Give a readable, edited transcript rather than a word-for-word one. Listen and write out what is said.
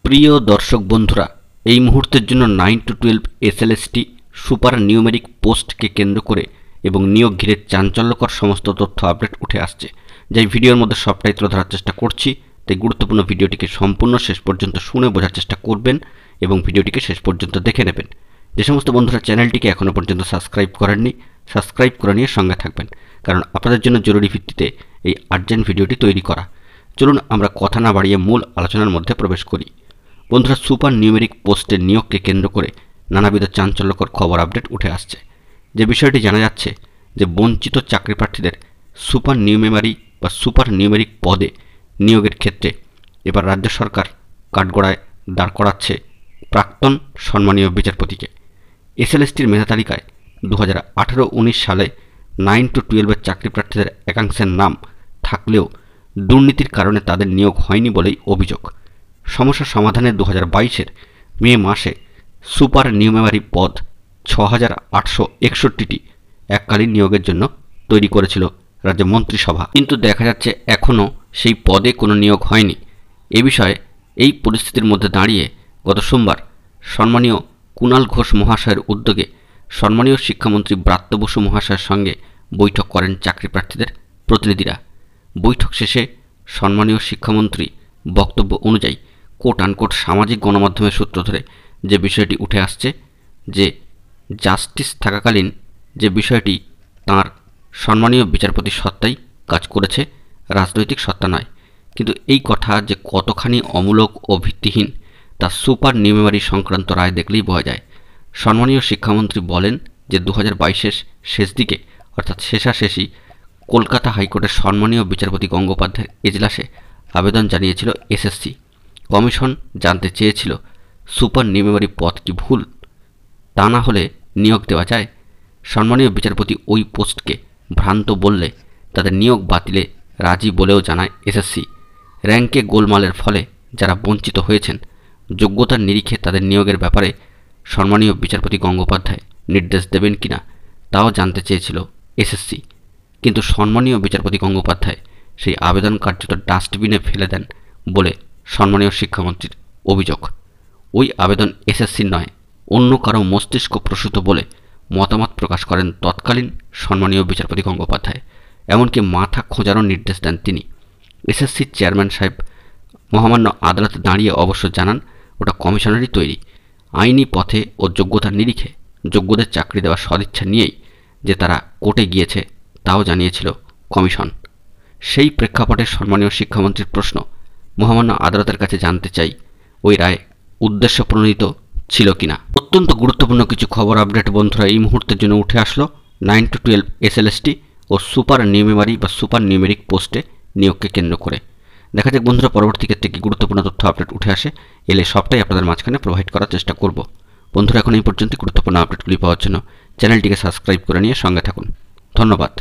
প্রিয় দর্শক বন্ধুরা, এই মুহূর্তের জন্য 9 to 12 এসএলএসটি সুপার নিউমেরিক পোস্টকে কেন্দ্র করে এবং নিয়োগ ঘিরে চাঞ্চল্যকর সমস্ত তথ্য আপডেট উঠে আসছে। যাই ভিডিওর মধ্যে সবটাই তুলে ধরার চেষ্টা করছি, তাই গুরুত্বপূর্ণ ভিডিওটিকে সম্পূর্ণ শেষ পর্যন্ত শুনে বোঝার চেষ্টা করবেন এবং ভিডিওটিকে শেষ পর্যন্ত দেখে নেবেন। যে সমস্ত বন্ধুরা চ্যানেলটিকে এখনও পর্যন্ত সাবস্ক্রাইব করেননি, সাবস্ক্রাইব করে নিয়ে সঙ্গে থাকবেন, কারণ আপনাদের জন্য জরুরি ভিত্তিতে এই আর্জেন্ট ভিডিওটি তৈরি করা। চলুন আমরা কথা না বাড়িয়ে মূল আলোচনার মধ্যে প্রবেশ করি। বন্ধুরা, সুপার নিউমেরিক পোস্টের নিয়োগকে কেন্দ্র করে নানাবিধ চাঞ্চল্যকর খবর আপডেট উঠে আসছে। যে বিষয়টি জানা যাচ্ছে যে বঞ্চিত চাকরি প্রার্থীদের সুপার নিউমেরি বা সুপার নিউমেরিক পদে নিয়োগের ক্ষেত্রে এবার রাজ্য সরকার কাঠগড়ায় দাঁড় করাচ্ছে প্রাক্তন সম্মানীয় বিচারপতিকে। এসএলএসটির মেধা তালিকায় 2018-19 সালে 9 to 12 চাকরি প্রার্থীদের একাংশের নাম থাকলেও দুর্নীতির কারণে তাদের নিয়োগ হয়নি বলেই অভিযোগ। সমস্যা সমাধানে 2022-এর মে মাসে সুপার নিউমেরি পদ 6,861টি এককালীন নিয়োগের জন্য তৈরি করেছিল রাজ্য মন্ত্রিসভা, কিন্তু দেখা যাচ্ছে এখনও সেই পদে কোনো নিয়োগ হয়নি। এ বিষয়ে এই পরিস্থিতির মধ্যে দাঁড়িয়ে গত সোমবার সম্মানীয় কুণাল ঘোষ মহাশয়ের উদ্যোগে সম্মানীয় শিক্ষামন্ত্রী ব্রাত্য বসু মহাশয়ের সঙ্গে বৈঠক করেন চাকরি প্রার্থীদের প্রতিনিধিরা। বৈঠক শেষে সম্মানীয় শিক্ষামন্ত্রী বক্তব্য অনুযায়ী কোট আনকোট সামাজিক গণমাধ্যমের সূত্র ধরে যে বিষয়টি উঠে আসছে যে জাস্টিস থাকাকালীন যে বিষয়টি তাঁর সম্মানীয় বিচারপতি সত্তাই কাজ করেছে, রাজনৈতিক সত্তা নয়। কিন্তু এই কথা যে কতখানি অমূলক ও ভিত্তিহীন তা সুপার নিউমেরি সংক্রান্ত রায় দেখলেই বোঝা যায়। সম্মানীয় শিক্ষামন্ত্রী বলেন যে 2022-এর শেষ দিকে অর্থাৎ শেষাশেষি কলকাতা হাইকোর্টের সম্মানীয় বিচারপতি গঙ্গোপাধ্যায়ের এজলাসে আবেদন জানিয়েছিল এসএসসি। কমিশন জানতে চেয়েছিল সুপার নিউমেরি পদ কি ভুল, তা না হলে নিয়োগ দেওয়া যায়। সম্মানীয় বিচারপতি ওই পোস্টকে ভ্রান্ত বললে তাদের নিয়োগ বাতিলে রাজি বলেও জানায় এসএসসি। র্যাঙ্কে গোলমালের ফলে যারা বঞ্চিত হয়েছেন যোগ্যতার নিরিখে তাদের নিয়োগের ব্যাপারে সম্মানীয় বিচারপতি গঙ্গোপাধ্যায় নির্দেশ দেবেন কিনা তাও জানতে চেয়েছিল এসএসসি, কিন্তু সম্মানীয় বিচারপতি গঙ্গোপাধ্যায় সেই আবেদন কার্যত ডাস্টবিনে ফেলে দেন বলে সম্মানীয় শিক্ষামন্ত্রীর অভিযোগ। ওই আবেদন এসএসসির নয়, অন্য কারো মস্তিষ্ক প্রসূত বলে মতামত প্রকাশ করেন তৎকালীন সম্মানীয় বিচারপতি গঙ্গোপাধ্যায়। এমনকি মাথা খোঁজারও নির্দেশ দেন তিনি। এসএসসির চেয়ারম্যান সাহেব মহামান্য আদালতে দাঁড়িয়ে অবশ্য জানান ওটা কমিশনেরই তৈরি। আইনি পথে ও যোগ্যতার নিরিখে যোগ্যদের চাকরি দেওয়ার সদিচ্ছা নিয়েই যে তারা কোর্টে গিয়েছে তাও জানিয়েছিল কমিশন। সেই প্রেক্ষাপটে সম্মানীয় শিক্ষামন্ত্রীর প্রশ্ন, মহামান্য আদালতের কাছে জানতে চাই ওই রায় উদ্দেশ্য প্রণোদিত ছিল কিনা। অত্যন্ত গুরুত্বপূর্ণ কিছু খবর আপডেট বন্ধুরা এই মুহূর্তের জন্য উঠে আসলো 9 to 12 এসএলএসটি ও সুপার নিউমেরি বা সুপার নিউমেরিক পোস্টে নিয়োগকে কেন্দ্র করে। দেখা যাক বন্ধুরা পরবর্তী ক্ষেত্রে কি গুরুত্বপূর্ণ তথ্য আপডেট উঠে আসে, এলে সবটাই আপনাদের মাঝখানে প্রোভাইড করার চেষ্টা করব। বন্ধুরা, এখন এই পর্যন্ত গুরুত্বপূর্ণ আপডেটগুলি পাওয়ার জন্য চ্যানেলটিকে সাবস্ক্রাইব করে নিয়ে সঙ্গে থাকুন। ধন্যবাদ।